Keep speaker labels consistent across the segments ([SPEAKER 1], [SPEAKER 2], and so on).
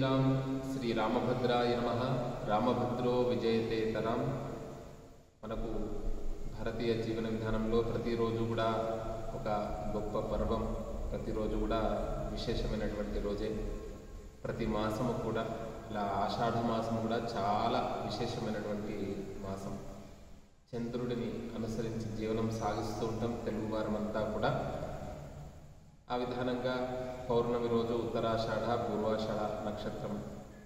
[SPEAKER 1] శ్రీరామ్ శ్రీరామభద్రాయ నమః. రామభద్రో విజయతేతరాం. మనకు భారతీయ జీవన విధానంలో ప్రతిరోజు కూడా ఒక గొప్ప పర్వం, ప్రతిరోజు కూడా విశేషమైనటువంటి రోజే. ప్రతి మాసము కూడా ఇలా ఆషాఢ మాసం కూడా చాలా విశేషమైనటువంటి మాసం. చంద్రుడిని అనుసరించి జీవనం సాగిస్తూ ఉంటాం తెలుగువారమంతా కూడా. ఆ విధానంగా పౌర్ణమి రోజు ఉత్తరాషాఢ పూర్వాషాఢ నక్షత్రం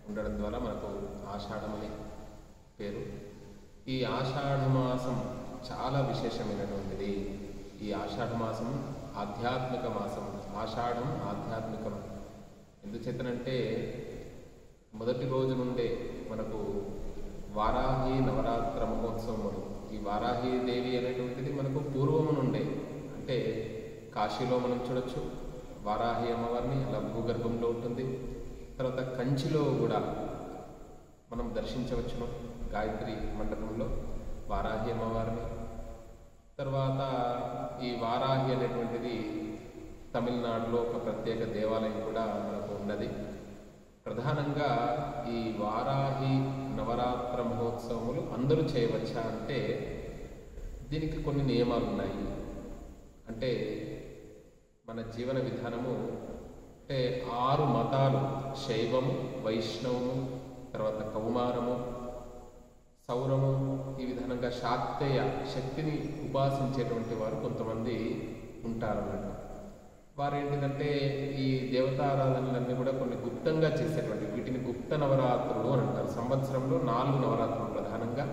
[SPEAKER 1] ఉండడం ద్వారా మనకు ఆషాఢం అని పేరు. ఈ ఆషాఢ మాసం చాలా విశేషమైనటువంటిది. ఈ ఆషాఢ మాసం ఆధ్యాత్మిక మాసం. ఆషాఢం ఆధ్యాత్మికం. ఎందుచేతనంటే మొదటి రోజు నుండే మనకు వారాహి నవరాత్ర మహోత్సవములు. ఈ వారాహి దేవి అనేటువంటిది మనకు పూర్వము నుండే, అంటే కాశీలో మనం చూడొచ్చు వారాహి అమ్మవారిని, అలా భూగర్భంలో ఉంటుంది. తర్వాత కంచిలో కూడా మనం దర్శించవచ్చును గాయత్రి మండపంలో వారాహి అమ్మవారిని. తర్వాత ఈ వారాహి అనేటువంటిది తమిళనాడులో ఒక ప్రత్యేక దేవాలయం కూడా మనకు ఉన్నది. ప్రధానంగా ఈ వారాహి నవరాత్ర మహోత్సవములు అందరూ చేయవచ్చా అంటే దీనికి కొన్ని నియమాలు ఉన్నాయి. అంటే మన జీవన విధానము అంటే 6 మతాలు, శైవము, వైష్ణవము, తర్వాత కౌమారము, సౌరము, ఈ విధానంగా శాక్తేయ శక్తిని ఉపాసించేటువంటి వారు కొంతమంది ఉంటారన్నమాట. వారు ఏంటిదంటే ఈ దేవతారాధనలన్నీ కూడా కొన్ని గుప్తంగా చేసేటువంటి, వీటిని గుప్త నవరాత్రులు అని అంటారు. సంవత్సరంలో 4 నవరాత్రులు ప్రధానంగా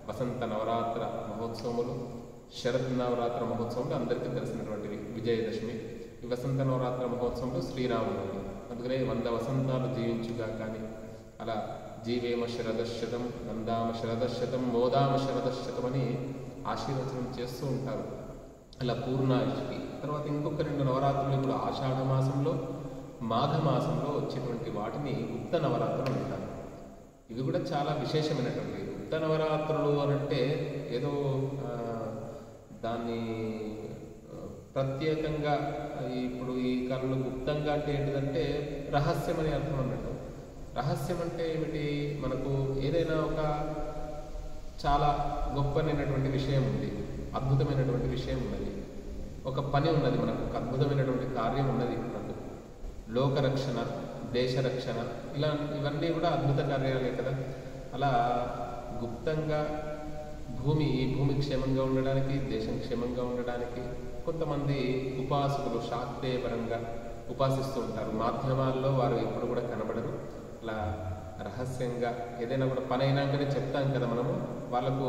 [SPEAKER 1] వసంత నవరాత్ర మహోత్సవములు, శరద్ నవరాత్ర మహోత్సవంలో అందరికీ తెలిసినటువంటివి విజయదశమి. ఈ వసంత నవరాత్ర మహోత్సవంలో శ్రీరామనవమి. అందుకనే 100 వసంతాలు జీవించుగా కానీ అలా జీవేమ శరదశతం, నందామ శరదశతం, మోదామ శరదశతం అని ఆశీర్వచనం చేస్తూ ఉంటారు. అలా పూర్ణాయుష్కి. తర్వాత ఇంకొక 2 నవరాత్రులు ఇప్పుడు ఆషాఢ మాసంలో, మాఘ మాసంలో వచ్చేటువంటి వాటిని గుప్త నవరాత్రులు అంటారు. ఇవి కూడా చాలా విశేషమైనటువంటి గుప్త నవరాత్రులు అనంటే ఏదో దాన్ని ప్రత్యేకంగా ఇప్పుడు ఈ కాలంలో గుప్తంగా అంటే ఏంటిదంటే రహస్యం అని అర్థం అన్నట్టు. రహస్యం అంటే ఏమిటి? మనకు ఏదైనా ఒక చాలా గొప్పనైనటువంటి విషయం ఉంది, అద్భుతమైనటువంటి విషయం ఉన్నది, ఒక పని ఉన్నది, మనకు ఒక అద్భుతమైనటువంటి కార్యం ఉన్నది, మనకు లోకరక్షణ, దేశరక్షణ, ఇవన్నీ కూడా అద్భుత కార్యాలే కదా. అలా గుప్తంగా ఈ భూమి క్షేమంగా ఉండడానికి, దేశం క్షేమంగా ఉండడానికి కొంతమంది ఉపాసకులు శాక్తేయపరంగా ఉపాసిస్తూ ఉంటారు. మాధ్యమాల్లో వారు ఎప్పుడు కూడా కనబడరు. అలా రహస్యంగా ఏదైనా కూడా పని అయినాకనే చెప్తాం కదా మనము. వాళ్ళకు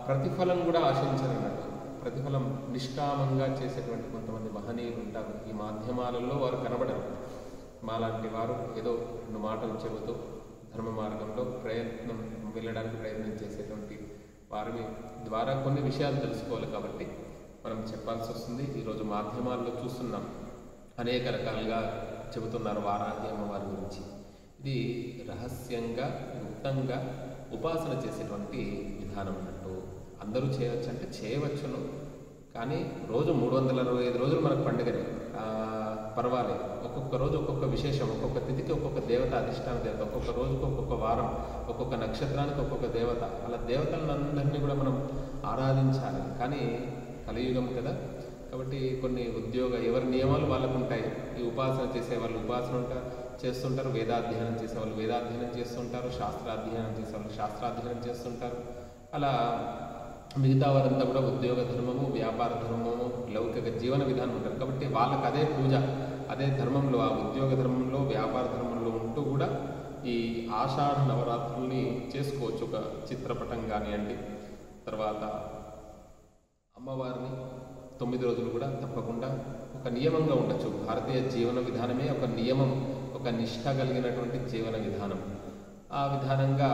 [SPEAKER 1] ప్రతిఫలం కూడా ఆశించరన్నట్టు. ప్రతిఫలం నిష్కామంగా చేసేటువంటి కొంతమంది మహనీయులు ఉంటారు. ఈ మాధ్యమాలలో వారు కనబడరు. మాలాంటి వారు ఏదో 2 మాటలు చెబుతూ ధర్మ మార్గంలో వెళ్ళడానికి ప్రయత్నం చేసేటువంటి వారిని ద్వారా కొన్ని విషయాలు తెలుసుకోవాలి కాబట్టి మనం చెప్పాల్సి వస్తుంది. ఈరోజు మాధ్యమాల్లో చూస్తున్నాం, అనేక రకాలుగా చెబుతున్నారు వారాహి అమ్మవారి గురించి. ఇది రహస్యంగా గుప్తంగా ఉపాసన చేసేటువంటి విధానం అన్నట్టు. అందరూ చేయవచ్చు అంటే చేయవచ్చును, కానీ రోజు 365 రోజులు మనకు పండుగనే, పర్వాలేదు. ఒక్కొక్క రోజు ఒక్కొక్క విశేషం, ఒక్కొక్క తిథికి ఒక్కొక్క దేవత, అధిష్టాన దేవత, ఒక్కొక్క రోజుకి ఒక్కొక్క వారం, ఒక్కొక్క నక్షత్రానికి ఒక్కొక్క దేవత, అలా దేవతలందరినీ కూడా మనం ఆరాధించాలి. కానీ కలియుగం కదా, కాబట్టి కొన్ని ఎవరి నియమాలు వాళ్ళకు ఉంటాయి. ఈ ఉపాసన చేసేవాళ్ళు ఉపాసన చేస్తుంటారు, వేదాధ్యయనం చేసేవాళ్ళు వేదాధ్యయనం చేస్తుంటారు, శాస్త్రాధ్యయనం చేసేవాళ్ళు శాస్త్రాధ్యయనం చేస్తుంటారు. అలా మిగతా వారంతా కూడా ఉద్యోగ ధర్మము, వ్యాపార ధర్మము, లౌకిక జీవన విధానం ఉంటారు. కాబట్టి వాళ్ళకి అదే పూజ, అదే ధర్మంలో, ఆ ఉద్యోగ ధర్మంలో, వ్యాపార ధర్మంలో ఉంటూ కూడా ఈ ఆషాఢ నవరాత్రుల్ని చేసుకోవచ్చు. ఒక చిత్రపటం కానివ్వండి, తర్వాత అమ్మవారిని 9 రోజులు కూడా తప్పకుండా ఒక నియమంగా ఉండొచ్చు. భారతీయ జీవన విధానమే ఒక నియమం, ఒక నిష్ఠ కలిగినటువంటి జీవన విధానం. ఆ విధానంగా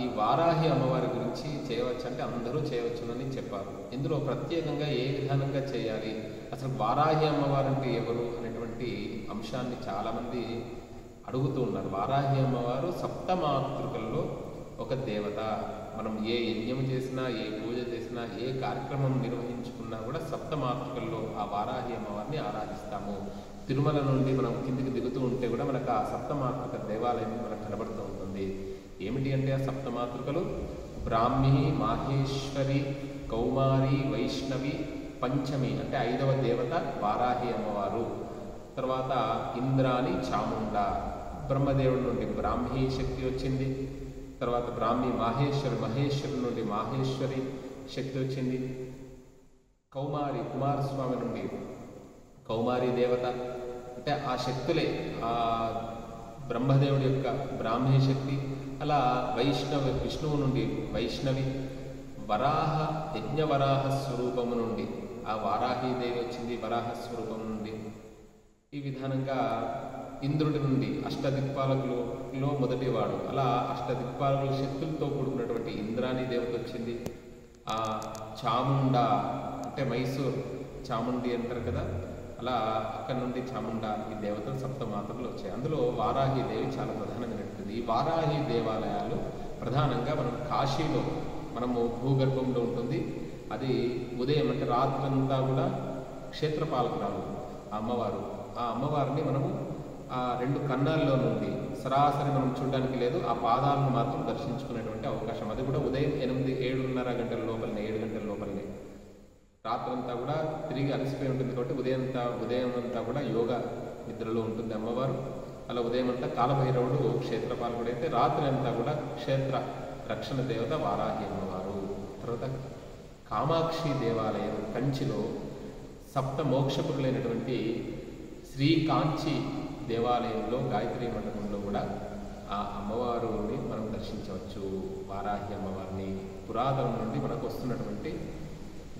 [SPEAKER 1] ఈ వారాహి అమ్మవారి గురించి చేయవచ్చు అంటే అందరూ చేయవచ్చునని చెప్పారు. ఇందులో ప్రత్యేకంగా ఏ విధానంగా చేయాలి, అసలు వారాహి అమ్మవారు అంటే ఎవరు అనేటువంటి అంశాన్ని చాలామంది అడుగుతూ ఉన్నారు. వారాహి అమ్మవారు సప్తమాతృకల్లో ఒక దేవత. మనం ఏ యజ్ఞం చేసినా, ఏ పూజ చేసినా, ఏ కార్యక్రమం నిర్వహించుకున్నా కూడా సప్తమాతృకల్లో ఆ వారాహి అమ్మవారిని ఆరాధిస్తాము. తిరుమల నుండి మనం కిందికి దిగుతూ ఉంటే కూడా మనకు ఆ సప్తమాతృక దేవాలయం మనకు కనబడుతూ ఉంటుంది. ఏమిటి అంటే ఆ సప్తమాతృకలు బ్రాహ్మి, మాహేశ్వరి, కౌమారి, వైష్ణవి, పంచమి అంటే 5వ దేవత వారాహి అమ్మవారు. తర్వాత ఇంద్రాని, చాముండ. బ్రహ్మదేవుడి నుండి బ్రాహ్మీ శక్తి వచ్చింది. తర్వాత బ్రాహ్మి మహేశ్వరి నుండి మాహేశ్వరి శక్తి వచ్చింది. కౌమారి కుమారస్వామి నుండి కౌమారి దేవత. అంటే ఆ శక్తులే ఆ బ్రహ్మదేవుడి యొక్క బ్రాహ్మీ శక్తి. అలా విష్ణువు నుండి వైష్ణవి. వరాహ యజ్ఞవరాహ స్వరూపము నుండి ఆ వారాహీదేవి వచ్చింది, వరాహ స్వరూపం నుండి. ఈ విధానంగా ఇంద్రుడి నుండి అష్టదిక్పాలకులలో మొదటివాడు. అలా అష్టదిక్పాలకుల శక్తులతో కూడుకున్నటువంటి ఇంద్రాణి దేవత వచ్చింది. ఆ చాముండ అంటే మైసూర్ చాముండి అంటారు కదా, అలా అక్కడి నుండి చాముండ ఈ దేవతలు సప్తమాతృకలు వచ్చాయి. అందులో వారాహీదేవి చాలా ప్రధానమైనటువంటిది. ఈ వారాహి దేవాలయాలు ప్రధానంగా మనం కాశీలో మనము భూగర్భంలో ఉంటుంది. అది ఉదయం అంటే రాత్రంతా కూడా క్షేత్రపాలకురాలు ఆ అమ్మవారు. ఆ అమ్మవారిని మనము ఆ 2 కన్నాల్లో నుండి సరాసరి మనం చూడడానికి లేదు, ఆ పాదాలను మాత్రం దర్శించుకునేటువంటి అవకాశం. అది కూడా ఉదయం 7:30 గంటల లోపలనే, 7 గంటల లోపలనే. రాత్రంతా కూడా తిరిగి అలసిపోయి ఉంటుంది కాబట్టి ఉదయం అంతా కూడా యోగా నిద్రలో ఉంటుంది అమ్మవారు. అలా ఉదయం అంతా కాలభైరవుడు క్షేత్రపాలకుడు అయితే, రాత్రి అంతా కూడా క్షేత్ర రక్షణ దేవత వారాహి అమ్మవారు. తర్వాత కామాక్షి దేవాలయం కంచిలో సప్త మోక్షపురులైనటువంటి శ్రీ కాంచి దేవాలయంలో గాయత్రి మండపంలో కూడా ఆ అమ్మవారిని మనం దర్శించవచ్చు. వారాహి అమ్మవారిని పురాతనం నుండి మనకు వస్తున్నటువంటి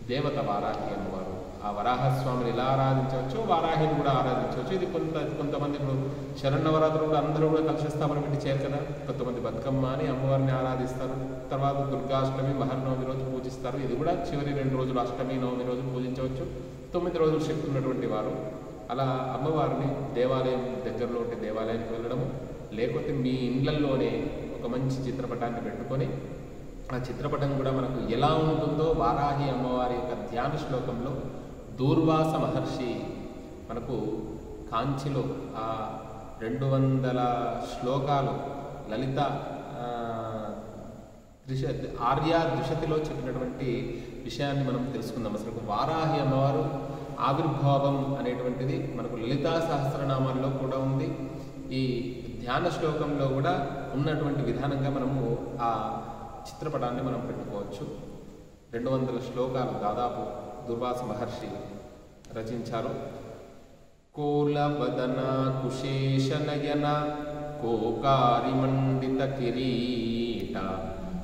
[SPEAKER 1] దేవత వారాహి అమ్మవారు. ఆ వరాహస్వామిని ఇలా ఆరాధించవచ్చు, వారాహిని కూడా ఆరాధించవచ్చు. ఇది కొంతమంది ఇప్పుడు శరన్నవరాత్రులు కూడా అందరూ కూడా కలశస్థాపన పెట్టి చేయరు కదా. కొంతమంది బతుకమ్మ అని అమ్మవారిని ఆరాధిస్తారు. తర్వాత దుర్గాష్టమి, మహర్నవమి రోజు పూజిస్తారు. ఇది కూడా చివరి 2 రోజులు అష్టమి, నవమి రోజు పూజించవచ్చు. 9 రోజులు శక్తి ఉన్నటువంటి వారు అలా అమ్మవారిని దేవాలయం దగ్గరలో ఉంటే దేవాలయానికి వెళ్ళడము, లేకపోతే మీ ఇండ్లల్లోనే ఒక మంచి చిత్రపటాన్ని పెట్టుకొని ఆ చిత్రపటం కూడా మనకు ఎలా ఉంటుందో వారాహి అమ్మవారి యొక్క ధ్యాన శ్లోకంలో దూర్వాస మహర్షి మనకు కాంచిలో ఆ 200 శ్లోకాలు లలిత ఆర్య ద్విషతిలో చెప్పినటువంటి విషయాన్ని మనం తెలుసుకుందాం. అసలు వారాహి అమ్మవారు ఆవిర్భావం అనేటువంటిది మనకు లలితా సహస్రనామాల్లో కూడా ఉంది. ఈ ధ్యాన శ్లోకంలో కూడా ఉన్నటువంటి విధానంగా మనము ఆ చిత్రపటాన్ని మనం పెట్టుకోవచ్చు. 200 శ్లోకాలు దాదాపు దుర్వాస మహర్షి రచించారు. కోలవదన కుశేషనయన కోకారి మండిత కిరీట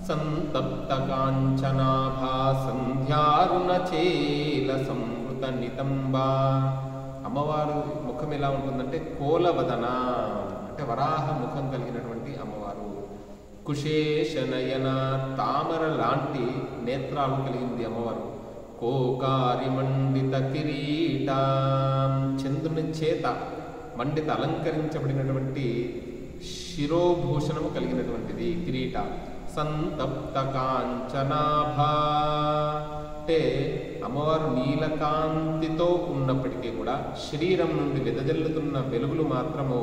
[SPEAKER 1] సంతప్త కాంచనాభా సంధ్యారుణ చేల సంవృత నితంబా. అమ్మవారు ముఖం ఎలా ఉంటుందంటే కోలవదన అంటే వరాహ ముఖం కలిగినటువంటి అమ్మవారు. కుశేషనయన తామర లాంటి నేత్రాలు కలిగింది అమ్మవారు. కోకారి మండిత కిరీట చంద్రుని చేత మండిత అలంకరించబడినటువంటి శిరోభూషణము కలిగినటువంటిది కిరీట. సంతప్త కాంచనాభా అంటే అమ్మవారు నీలకాంతితో ఉన్నప్పటికీ కూడా శరీరం నుండి వెదజల్లుతున్న వెలుగులు మాత్రము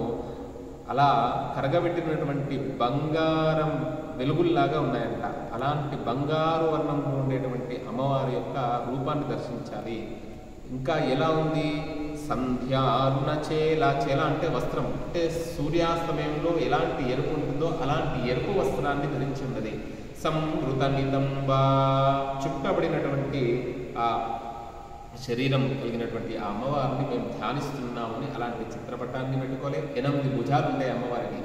[SPEAKER 1] అలా కరగబెట్టినటువంటి బంగారం వెలుగుల్లాగా ఉన్నాయంట. అలాంటి బంగారు వర్ణంలో ఉండేటువంటి అమ్మవారి యొక్క రూపాన్ని దర్శించాలి. ఇంకా ఎలా ఉంది? సంధ్యారుణ చేల, చేల అంటే వస్త్రం, అంటే సూర్యాస్తమయంలో ఎలాంటి ఎరుపు ఉంటుందో అలాంటి ఎరుపు వస్త్రాన్ని ధరించి ఉన్నది. సంవృత నితంబ చుట్టబడినటువంటి ఆ శరీరం కలిగినటువంటి ఆ అమ్మవారిని మేము ధ్యానిస్తున్నామని అలాంటి చిత్రపటాన్ని పెట్టుకోలే. 8 భుజాలు ఉంటాయి అమ్మవారికి.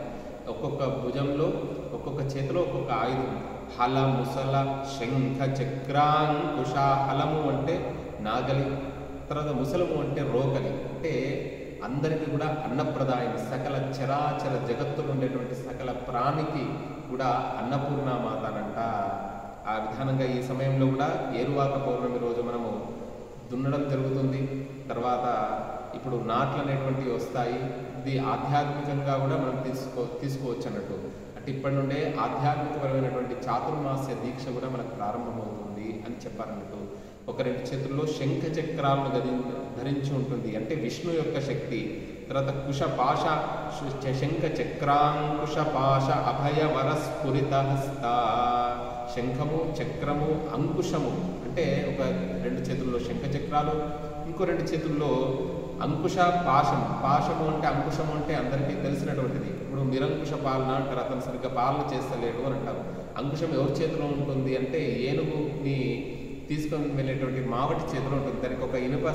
[SPEAKER 1] ఒక్కొక్క భుజంలో ఒక్కొక్క చేతిలో ఒక్కొక్క ఆయుధం. హల, ముసల, శంఖ, చక్రాంకుశ. హలము అంటే నాగలి, తర్వాత ముసలము అంటే రోకలి. అంటే అందరికీ కూడా అన్నప్రదాయం, సకల చరాచర జగత్తులు ఉండేటువంటి సకల ప్రాణికి కూడా అన్నపూర్ణమాత అనంట. ఆ విధానంగా ఈ సమయంలో కూడా ఏరువాక పౌర్ణమి రోజు మనము దున్నడం జరుగుతుంది. తర్వాత ఇప్పుడు నాట్లు అనేటువంటివి వస్తాయి. ఇది ఆధ్యాత్మికంగా కూడా మనం తీసుకోవచ్చు అన్నట్టు. అంటే ఇప్పటి నుండే ఆధ్యాత్మికపరమైనటువంటి చాతుర్మాస్య దీక్ష కూడా మనకు ప్రారంభమవుతుంది అని చెప్పారన్నట్టు. ఒక 2 చేతుల్లో శంఖ చక్రాలను ధరించి ఉంటుంది, అంటే విష్ణు యొక్క శక్తి. తర్వాత కుశ పాశ శంఖ చక్రాంకుశ పాశ అభయ వరస్ఫురిత హస్త. శంఖము, చక్రము, అంకుశము అంటే ఒక 2 చేతుల్లో శంఖ చక్రాలు, ఇంకో 2 చేతుల్లో అంకుశ పాశం. పాశము అంటే అంకుశము అంటే అందరికీ తెలిసినటువంటిది. ఇప్పుడు నిరంకుశ పాలన అంటారు, అతను సరిగ్గా పాలన చేస్తలేడు అని అంటారు. అంకుశం ఎవరి చేతిలో ఉంటుంది అంటే ఏనుగుని తీసుకొని వెళ్ళేటువంటి మావటి చేతిలో ఉంటుంది. దానికి ఒక ఇనుప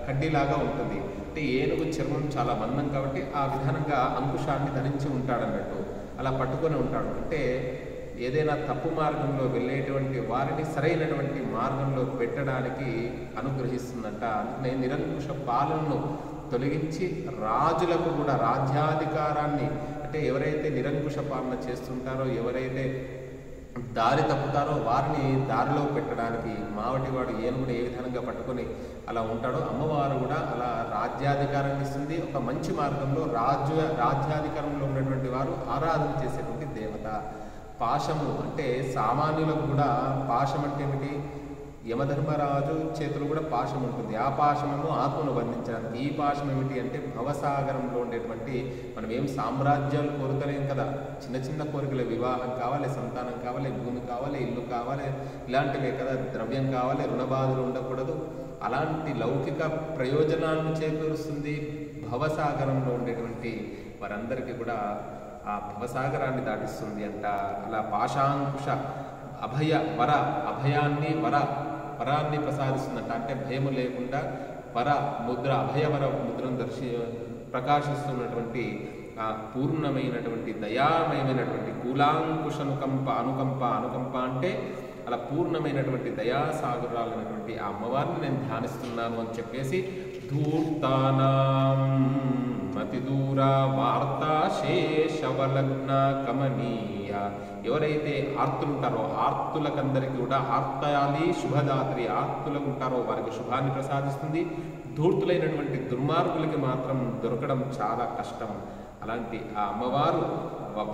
[SPEAKER 1] కడ్డీలాగా ఉంటుంది. అంటే ఏనుగు చర్మం చాలా మందం కాబట్టి ఆ విధానంగా అంకుశాన్ని ధరించి ఉంటాడన్నట్టు, అలా పట్టుకొని ఉంటాడు. అంటే ఏదైనా తప్పు మార్గంలో వెళ్ళేటువంటి వారిని సరైనటువంటి మార్గంలో పెట్టడానికి అనుగ్రహిస్తుందంట. అందుకనే నిరంకుశ పాలనను తొలగించి రాజులకు కూడా రాజ్యాధికారాన్ని, అంటే ఎవరైతే నిరంకుశ పాలన చేస్తుంటారో, ఎవరైతే దారి తప్పుతారో వారిని దారిలో పెట్టడానికి మావటివాడు ఏనుగుని ఏ విధంగా పట్టుకొని అలా ఉంటాడో అమ్మవారు కూడా అలా రాజ్యాధికారాన్ని ఇస్తుంది. ఒక మంచి మార్గంలో రాజ్యాధికారంలో ఉన్నటువంటి వారు ఆరాధన చేసేటువంటి దేవత. పాశము అంటే సామాన్యులకు కూడా పాశం అంటే ఏమిటి? యమధర్మరాజు చేతులు కూడా పాశం ఉంటుంది. ఆ పాశమేమో ఆత్మను బంధించడానికి. ఈ పాశం ఏమిటి అంటే భవసాగరంలో ఉండేటువంటి, మనం ఏం సామ్రాజ్యాలు కోరుతలేం కదా, చిన్న చిన్న కోరికలు, వివాహం కావాలి, సంతానం కావాలి, భూమి కావాలి, ఇల్లు కావాలి, ఇలాంటివే కదా, ద్రవ్యం కావాలి, రుణబాధలు ఉండకూడదు. అలాంటి లౌకిక ప్రయోజనాలను చేకూరుస్తుంది. భవసాగరంలో ఉండేటువంటి వారందరికీ కూడా ఆ భవసాగరాన్ని దాటిస్తుంది అంట. అలా పాశాంకుశ అభయ వర, అభయాన్ని వరాన్ని ప్రసాదిస్తుందంట. అంటే భయము లేకుండా వర ముద్ర, అభయవర ముద్రను ప్రకాశిస్తున్నటువంటి ఆ పూర్ణమైనటువంటి దయామయమైనటువంటి కూలాంకుశ అనుకంప అంటే అలా పూర్ణమైనటువంటి దయాసాగరాలైనటువంటి ఆ అమ్మవారిని నేను ధ్యానిస్తున్నాను అని చెప్పేసి ధూర్తానాం మతిదూర వార్తా శేషవలగ్న కమనీయ. ఎవరైతే ఆర్తులుంటారో ఆర్తులకందరికీ కూడా ఆర్తయాలి శుభదాత్రి, ఆర్తులకు ఉంటారో వారికి శుభాన్ని ప్రసాదిస్తుంది. ధూర్తులైనటువంటి దుర్మార్గులకి మాత్రం దొరకడం చాలా కష్టం. అలాంటి ఆ అమ్మవారు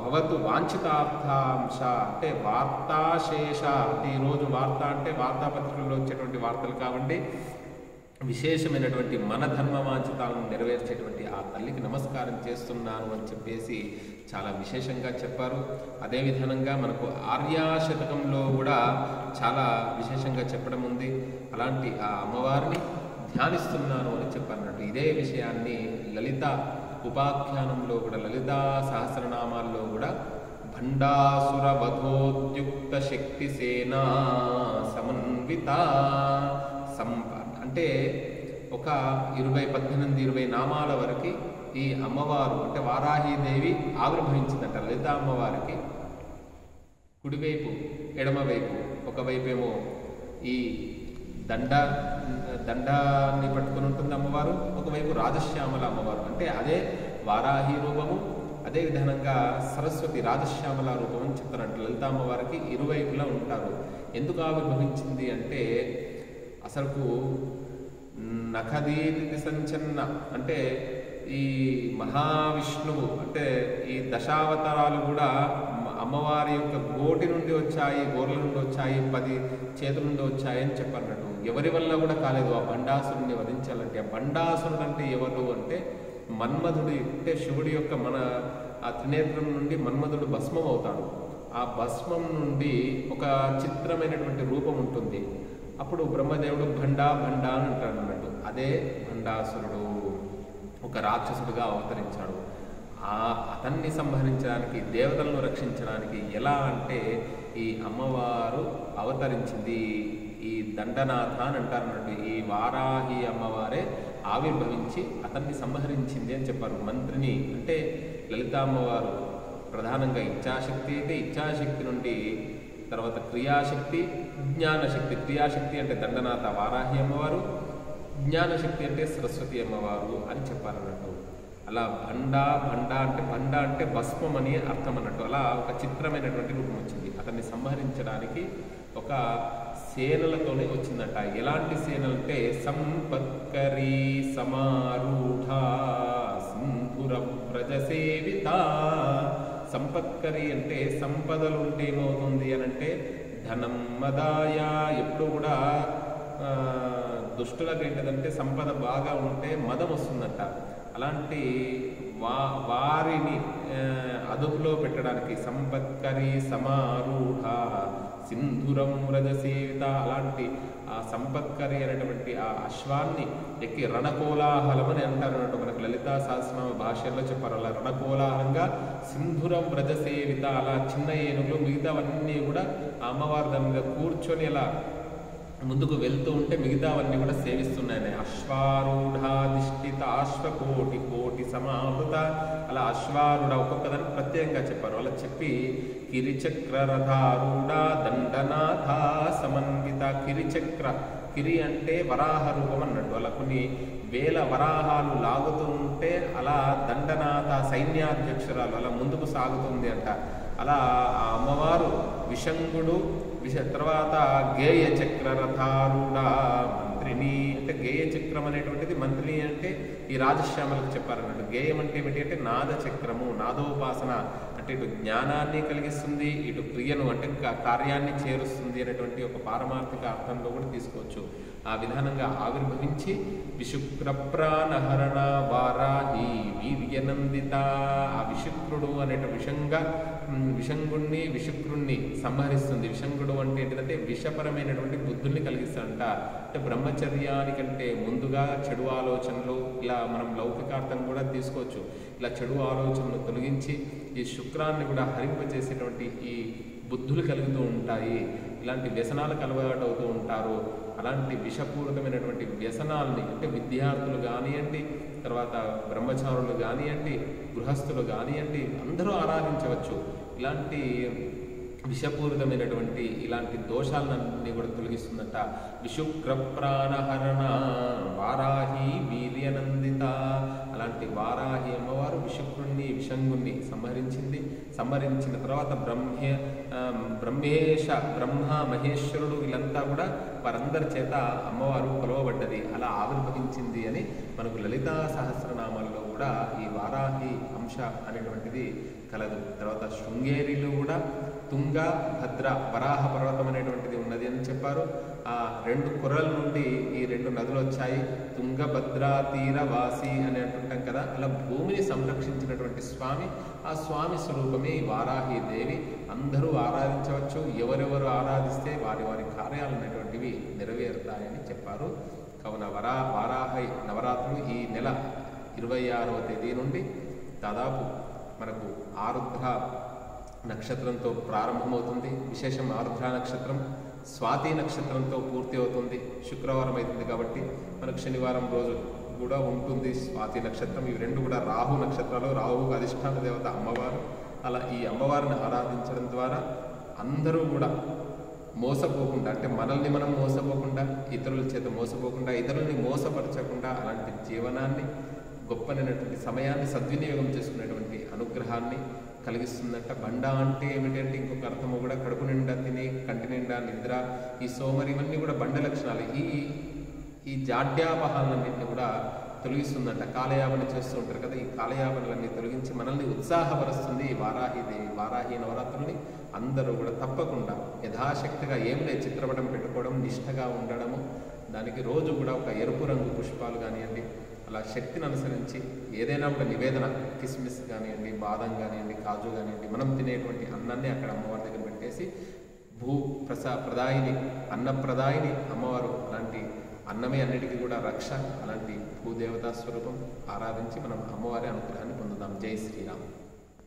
[SPEAKER 1] భవతు వాంఛితార్థాంశ అంటే వార్తాశేష. అంటే ఈరోజు వార్త అంటే వార్తాపత్రికల్లో వచ్చేటువంటి వార్తలు కావండి, విశేషమైనటువంటి మన ధర్మ వాంఛితాలను నెరవేర్చేటువంటి ఆ తల్లికి నమస్కారం చేస్తున్నాను అని చెప్పేసి చాలా విశేషంగా చెప్పారు. అదేవిధంగా మనకు ఆర్యాశతకంలో కూడా చాలా విశేషంగా చెప్పడం ఉంది. అలాంటి ఆ అమ్మవారిని ధ్యానిస్తున్నాను అని చెప్పన్నట్టు ఇదే విషయాన్ని లలిత ఉపాఖ్యానంలో కూడా, లలితా సహస్రనామాల్లో కూడా భండాసుర వధోద్యుక్త శక్తి సేనా సమన్విత అంటే ఒక 18-20 నామాల వరకు ఈ అమ్మవారు అంటే వారాహీదేవి ఆవిర్భవించిందంట. లలిత అమ్మవారికి కుడివైపు ఎడమవైపు, ఒకవైపేమో ఈ దండాన్ని పట్టుకుని ఉంటుంది అమ్మవారు, ఒకవైపు రాజశ్యామల అమ్మవారు. అంటే అదే వారాహి రూపము, అదే విధంగా సరస్వతి రాజశ్యామల రూపం అని చెప్తారంట. లలిత అమ్మవారికి ఇరువైపులా ఉంటారు. ఎందుకు ఆవిర్భవించింది అంటే అసలుకు నఖదీతి సంచన్న అంటే ఈ మహావిష్ణువు అంటే ఈ దశావతారాలు కూడా అమ్మవారి యొక్క గోటి నుండి వచ్చాయి, గోర్ల నుండి వచ్చాయి, 10 చేతుల నుండి వచ్చాయి అని చెప్పన్నట్టు. ఎవరి వల్ల కూడా కాలేదు ఆ బండాసురుడిని వధించాలంటే. ఆ బండాసురుడు అంటే ఎవరు అంటే మన్మధుడి, అంటే శివుడి యొక్క ఆ త్రినేత్రం నుండి మన్మధుడు భస్మం అవుతాడు. ఆ భస్మం నుండి ఒక చిత్రమైనటువంటి రూపం ఉంటుంది. అప్పుడు బ్రహ్మదేవుడు భండా అని అంటాడు అన్నట్టు. అదే భండాసురుడు ఒక రాక్షసుడిగా అవతరించాడు. అతన్ని సంహరించడానికి, దేవతలను రక్షించడానికి ఎలా అంటే ఈ అమ్మవారు అవతరించింది. ఈ దండనాథ అని అంటారు అన్నట్టు. ఈ వారాహి అమ్మవారే ఆవిర్భవించి అతన్ని సంహరించింది అని చెప్పారు. మంత్రిని అంటే లలిత అమ్మవారు ప్రధానంగా ఇచ్ఛాశక్తి, అయితే ఇచ్ఛాశక్తి నుండి తర్వాత క్రియాశక్తి, జ్ఞానశక్తి. క్రియాశక్తి అంటే దండనాథ వారాహి అమ్మవారు, జ్ఞానశక్తి అంటే సరస్వతి అమ్మవారు అని చెప్పారన్నట్టు. అలా భండా అంటే భస్మం అని అర్థం అన్నట్టు. అలా ఒక చిత్రమైనటువంటి రూపం వచ్చింది. అతన్ని సంహరించడానికి ఒక సేనలతోనే వచ్చిందట. ఎలాంటి సేనలు అంటే సంపత్కరీ సమారూఢ సింధుర ప్రజసేవిత. సంపత్కరి అంటే సంపదలు ఉంటే ఏమవుతుంది అని అంటే ధనం మదాయ, ఎప్పుడు కూడా దుష్టులకు ఏంటిదంటే సంపద బాగా ఉంటే మదం వస్తుందంట. అలాంటి వారిని అదుపులో పెట్టడానికి సంపత్కరి సమారూఢ సింధురం వ్రజసేవిత, అలాంటి ఆ సంపత్కరి అనేటువంటి ఆ అశ్వాన్ని ఎక్కి రణకోలాహలం అని అంటారు అన్నట్టు. మనకు లలితా సహస్రనామ భాషల్లో చెప్పారు. అలా రణకోలాహలంగా సింధురం వ్రజసేవిత, అలా చిన్న ఏనుగులు మిగతావన్నీ కూడా ఆ అమ్మవారి దాని మీద కూర్చొని అలా ముందుకు వెళ్తూ ఉంటే మిగతావన్నీ కూడా సేవిస్తున్నాయని. అశ్వారూఢాధిష్ఠిత అశ్వకోటి కోటి సమావృత, అలా అశ్వారూఢ ఒక్కొక్కదాన్ని ప్రత్యేకంగా చెప్పారు. అలా చెప్పి కిరిచక్ర రథారూఢ దండనాథ సమన్విత, కిరిచక్ర, కిరి అంటే వరాహ రూపం అన్నట్టు. అలా కొన్ని వేల వరాహాలు లాగుతూ ఉంటే అలా దండనాథ సైన్యాధ్యక్షురాలు అలా ముందుకు సాగుతుంది అంట. అలా ఆ అమ్మవారు విషంగుడు తర్వాత గేయ చక్ర రథారూఢ మంత్రిని, అంటే గేయ చక్రం అనేటువంటిది మంత్రిని అంటే ఈ రాజశ్యామలకు చెప్పారన్నట్టు. గేయం అంటే ఏమిటి అంటే నాద చక్రము, నాదోపాసన అంటే ఇటు జ్ఞానాన్ని కలిగిస్తుంది, ఇటు క్రియను అంటే కార్యాన్ని చేరుస్తుంది అనేటువంటి ఒక పారమార్థిక అర్థంలో కూడా తీసుకోవచ్చు. ఆ విధానంగా ఆవిర్భవించి విశుక్రప్రాణహరణ వారాహి వీర్యనందిత, ఆ విశుక్రుడు అనేట విషంగుణ్ణి విశుక్రుణ్ణి సంహరిస్తుంది. విషంగుడు అంటే ఏంటంటే విషపరమైనటువంటి బుద్ధుల్ని కలిగిస్తాడంట. అంటే బ్రహ్మచర్యానికంటే ముందుగా చెడు ఆలోచనలు, ఇలా మనం లౌకికార్థం కూడా తీసుకోవచ్చు. ఇలా చెడు ఆలోచనలు తొలగించి ఈ శుక్రాన్ని కూడా హరింపజేసేటువంటి ఈ బుద్ధులు కలుగుతూ ఉంటాయి. ఇలాంటి వ్యసనాలకు అలవాటు అవుతూ ఉంటారు. అలాంటి విషపూరితమైనటువంటి వ్యసనాల్ని అంటే విద్యార్థులు కానివ్వండి, తర్వాత బ్రహ్మచారులు కానివ్వండి, గృహస్థులు కానివ్వండి, అందరూ ఆరాధించవచ్చు. ఇలాంటి విషపూరితమైనటువంటి ఇలాంటి దోషాలన్నీ కూడా తొలగిస్తుందట. విశుక్ర ప్రాణహరణ వారాహి వీర్యనందిత, అలాంటి వారాహి అమ్మవారు విశుక్రుణ్ణి విషంగుణ్ణి సంహరించిన తర్వాత బ్రహ్మ మహేశ్వరుడు వీళ్ళంతా కూడా వారందరి చేత అమ్మవారు కొలవబడ్డది, అలా ఆవిర్భవించింది అని మనకు లలితా సహస్రనామాల్లో కూడా ఈ వారాహి అంశ అనేటువంటిది కలదు. తర్వాత శృంగేరిలో కూడా తుంగ భద్ర వరాహ పర్వతం అనేటువంటిది ఉన్నది అని చెప్పారు. ఆ రెండు కొర్రల నుండి ఈ రెండు నదులు వచ్చాయి. తుంగభద్ర తీరవాసి అని అంటుంటాం కదా, అలా భూమిని సంరక్షించినటువంటి స్వామి, ఆ స్వామి స్వరూపమే వారాహి దేవి. అందరూ ఆరాధించవచ్చు. ఎవరెవరు ఆరాధిస్తే వారి వారి కార్యాలు అనేటువంటివి నెరవేరుతాయని చెప్పారు. కావున వారాహి నవరాత్రులు ఈ నెల 26వ తేదీ నుండి దాదాపు మనకు ఆరుద్ర నక్షత్రంతో ప్రారంభమవుతుంది. విశేషం ఆరుద్ర నక్షత్రం స్వాతి నక్షత్రంతో పూర్తి అవుతుంది. శుక్రవారం అవుతుంది కాబట్టి మనకు శనివారం రోజు కూడా ఉంటుంది స్వాతి నక్షత్రం. ఇవి రెండు కూడా రాహు నక్షత్రాలు. రాహుకు అధిష్టాన దేవత అమ్మవారు. అలా ఈ అమ్మవారిని ఆరాధించడం ద్వారా అందరూ కూడా మోసపోకుండా, అంటే మనల్ని మనం మోసపోకుండా, ఇతరుల చేత మోసపోకుండా, ఇతరుల్ని మోసపరచకుండా అలాంటి జీవనాన్ని, గొప్పనైనటువంటి సమయాన్ని సద్వినియోగం చేసుకునేటువంటి అనుగ్రహాన్ని కలిగిస్తుందంట. బండ అంటే ఏమిటంటే ఇంకొక అర్థము కూడా కడుపు నిండా తిని కంటి నిండా నిద్ర, ఈ సోమరి, ఇవన్నీ కూడా బండ లక్షణాలు. ఈ జాడ్యాపహాలన్నింటినీ కూడా తొలగిస్తుందంట. కాలయాపన చేస్తూ ఉంటారు కదా, ఈ కాలయాపనలన్నీ తొలగించి మనల్ని ఉత్సాహపరుస్తుంది ఈ వారాహిదేవి. వారాహి నవరాత్రుల్ని అందరూ కూడా తప్పకుండా యథాశక్తిగా ఏం లేదు చిత్రపటం పెట్టుకోవడం, నిష్ఠగా ఉండడము, దానికి రోజు కూడా ఒక ఎరుపు రంగు పుష్పాలు కానివ్వండి, అలా శక్తిని అనుసరించి ఏదైనా కూడా నివేదన, కిస్మిస్ కానివ్వండి, బాదం కానివ్వండి, కాజు కానివ్వండి, మనం తినేటువంటి అన్నాన్ని అక్కడ అమ్మవారి దగ్గర పెట్టేసి ప్రదాయిని, అన్నప్రదాయిని అమ్మవారు, అలాంటి అన్నమే అన్నిటికీ కూడా రక్ష, అలాంటి భూదేవతా స్వరూపం ఆరాధించి మనం అమ్మవారి అనుగ్రహాన్ని పొందుదాం. జై శ్రీరామ్.